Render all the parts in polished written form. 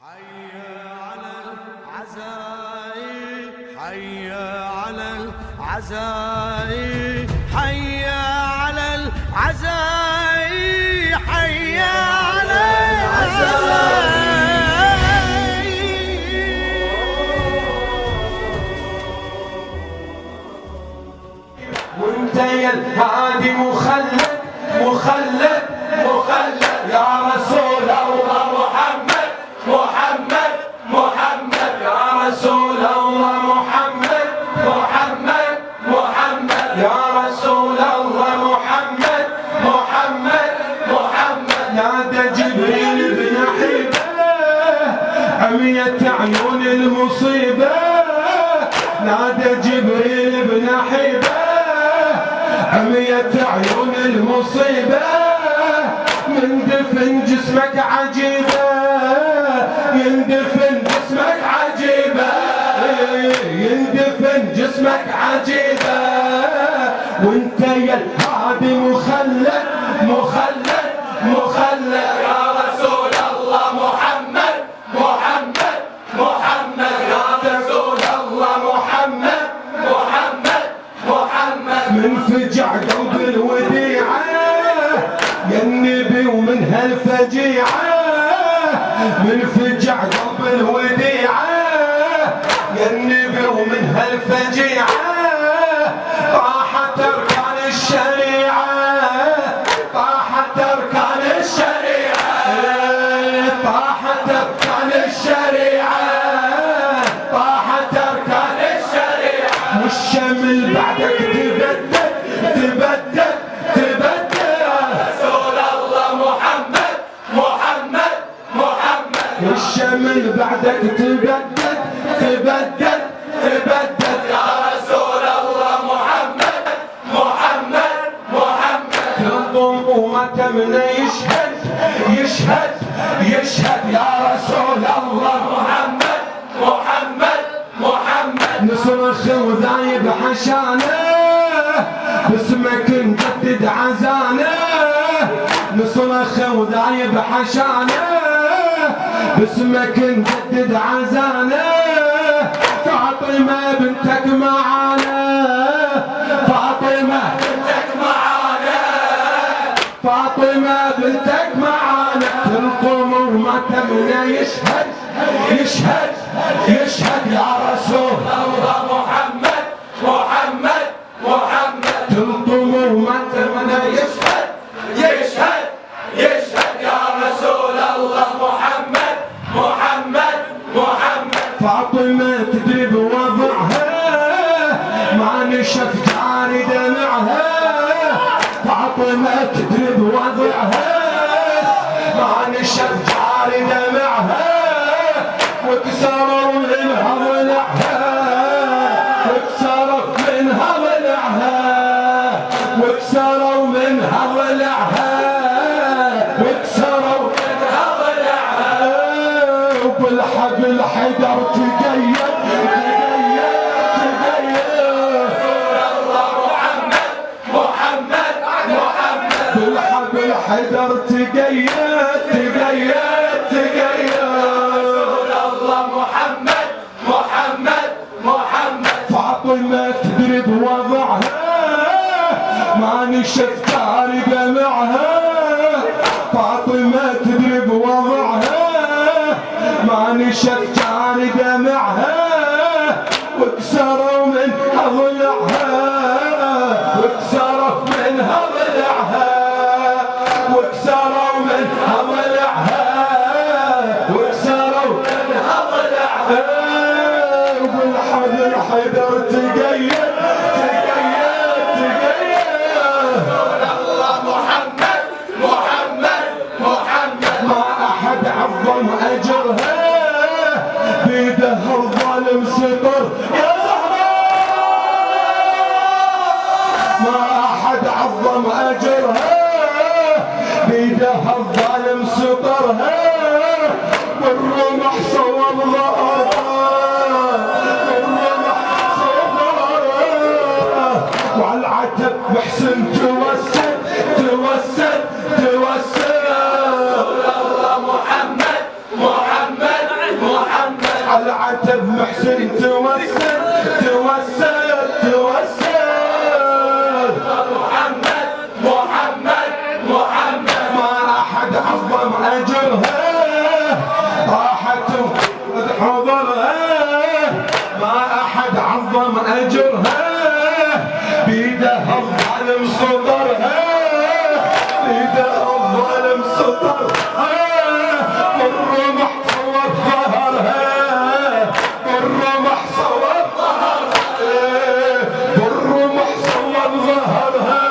حي على العزايم، حي على العزايم، حي على العزايم، حي على العزايم. وانت يا الهادي مخلد مخلد مخلد يا رسول الله محمد محمد محمد يا رسول الله محمد محمد محمد يا رسول الله محمد محمد محمد نادى جبريل بن حبه عميت عيون المصيبه نادى جبريل بن حبه عميت عيون المصيبة من دفن جسمك عجيبة يندفن جسمك عجيبة يندفن جسمك عجيبة وانت يا الهادي مخلد مخلد مخلد يا رسول الله محمد محمد محمد يا رسول الله محمد محمد محمد من فجع قلب الوديعة يا النبي ومن هالفجيعة من فجع قلب الوديعة يا النبي ومن هالفجيعة طاحت أركان الشريعة طاحت أركان الشريعة طاحت أركان الشريعة طاحت أركان الشريعة والشمل بعدك تبدل تبدل تبدل يا رسول الله محمد محمد محمد والشمل بعدك تبدل تبدل تبدل يا رسول الله محمد محمد محمد تنظم ومتمنى يشهد يشهد يشهد يا رسول الله محمد محمد محمد نصرخ وذايب حشانه باسمك نجدد عزانه نصرخ وذايب حشانه باسمك نجدد عزانه فاطمه بنتك معانا فاطمه بنتك معانا فاطمه بنتك معانا تلقم وما تمنى يشهد يشهد يشهد يا رسول الله محمد محمد محمد تلقم وما تمنى يشهد يشهد يشهد يا رسول الله محمد محمد محمد فاطمه تدري بوضعها ما نشف جاري دمعها فاطمه تدري بوضعها ما نشف جاري دمعها وكسروا منها ضلعها وكسروا منها ضلعها وكسروا منها ضلعها وكسروا منها ضلعها وبالحبل حيدر تقيد تقيد رسول الله محمد محمد محمد بالحبل حيدر تقيد تقيد تقيد محمد محمد محمد فاطمه تدري بوضعها ما نشف جاري دمعها فاطمه تدري بوضعها ما نشف جاري دمعها وكسروا منها ضلعها وكسروا منها ضلعها وكسروا منها ضلعها وكسروا منها ضلعها وبالحبل حيدر تقيد تقيد تقيد رسول الله محمد محمد محمد ما احد عظم اجرها بيده الظالم سطر يا زهراء ما احد عظم اجرها بيده الظالم سطرها والرمح صوب ظهرها والرمح صوب ظهرها وعلى العتب محسن توسد توسد توسد رسول الله محمد محمد العتب محسن توسل توسل توسل محمد محمد محمد ما أحد عظم أجرها راحت حضرها ما أحد عظم أجرها بيدها الظالم صدرها بيدها الظالم صدرها والرمح صور ظهرها والرمح صور والرمح صور ظهرها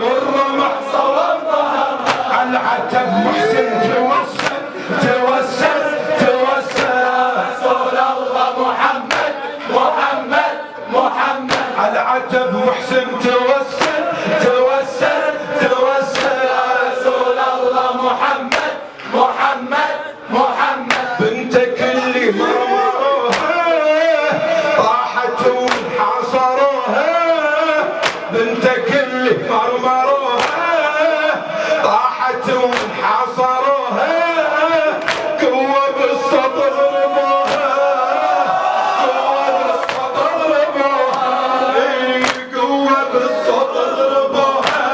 والرمح صور ظهرها على العتب محسن توسل توسل توسل رسول الله محمد محمد محمد على العتب محسن توسل توسل توسل رسول الله محمد محمد محمد بنتك اللي مرمروها راحت وانحاصروها بنتك اللي مرمروها راحت وانحاصروها قوة بالصدر رموها قوة بالصدر رموها قوة بالصدر رموها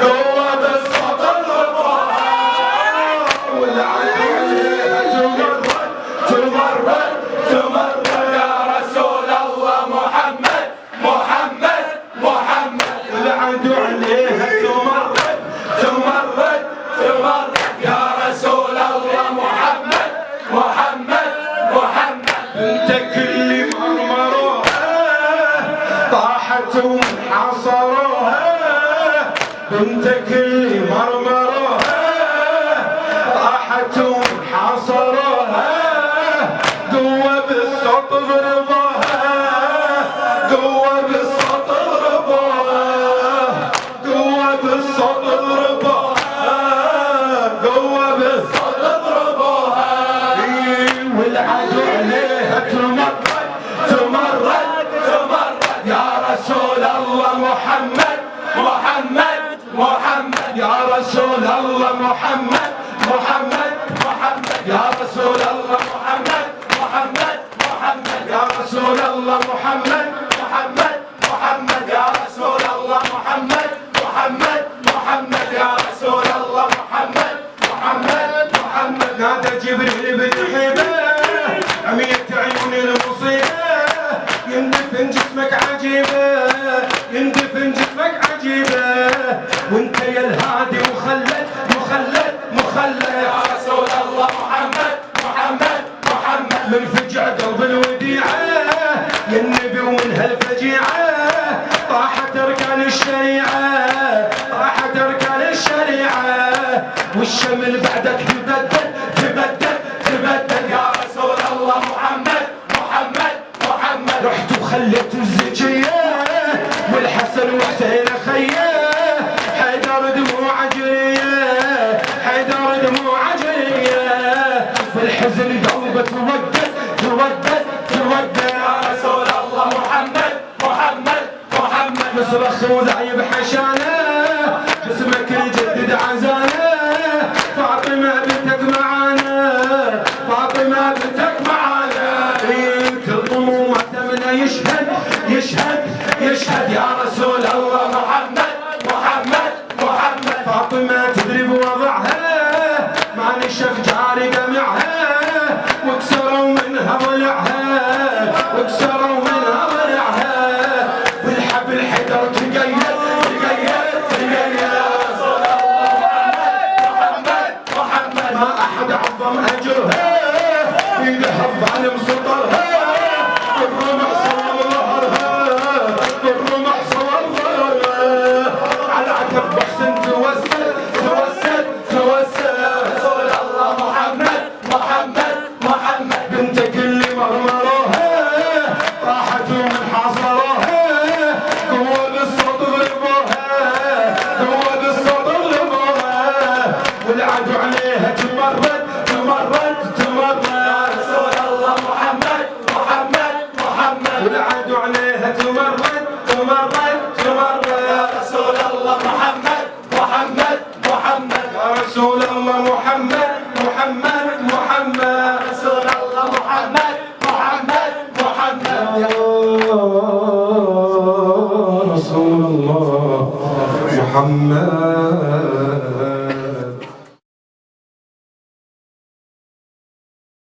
قوة بالصدر رموها والعين عليها تمرد تمرد يا رسول الله محمد محمد محمد والعدو عليها تمرد تمرد تمر يا رسول الله محمد محمد محمد بنتك اللي مرمروها طاحت وانحصروها بنتك اللي مرمروها طاحت وانحصروها قوة بالصوت ضربوها قوة بالصوت ضربوها قوة بالصوت ضربوها قوة بالصوت اضربوها والعدو عليها تمرد تمرد تمر يا رسول الله محمد محمد محمد يا رسول الله محمد محمد محمد يا رسول الله محمد محمد محمد يا رسول الله محمد محمد محمد يا رسول الله محمد محمد محمد يا رسول الله محمد محمد محمد نادى جبريل بالحبه عمية عيون المصيبه يندفن جسمك عجيبه يندفن جسمك عجيبه وانت يا الهادي مخلد مخلد مخلد يا رسول الله محمد محمد محمد من فجع درب الوديعة يا النبي ومن هالفجيعة طاحت أركان الشريعة طاحت أركان الشريعة والشمل بعدك تبدل تبدل تبدل يا رسول الله محمد محمد محمد رحت وخليت الزكية والحسن وحسين خيه حيدر دموع جريه حيدر دموع جريه والحزن قلبه تودد تودد تودد يا رسول الله محمد محمد محمد نصرخ وذايب حشانه باسمك نجدد عزانه فاطمه بنتك معانا فاطمه بنتك معانا كل ضمومته يشهد يشهد يشهد يا رسول الله محمد محمد محمد فاطمه تدري بوضعها ما نشف جاري دمعها وكسروا منها ضلعها وكسروا منها ضلعها والحبل حيدر تقيد تقيد تقيد رسول الله محمد محمد ما احد عظم اجرها بيدها الظالم سطرها بالرمح صور ظهرها بالرمح صور ظهرها على عتب حسن توسل توسل توسل رسول الله محمد محمد محمد بنتك اللي مرمروها راحت ومن حاصروها قوة بالصوت ضربوها قوة بالصوت ضربوها والعدو عليها تمرد تمرد تمرد رسول الله محمد محمد محمد والعدو عليها تمرد تمرد تمرد يا رسول الله محمد محمد محمد يا رسول الله محمد محمد محمد رسول الله محمد الله محمد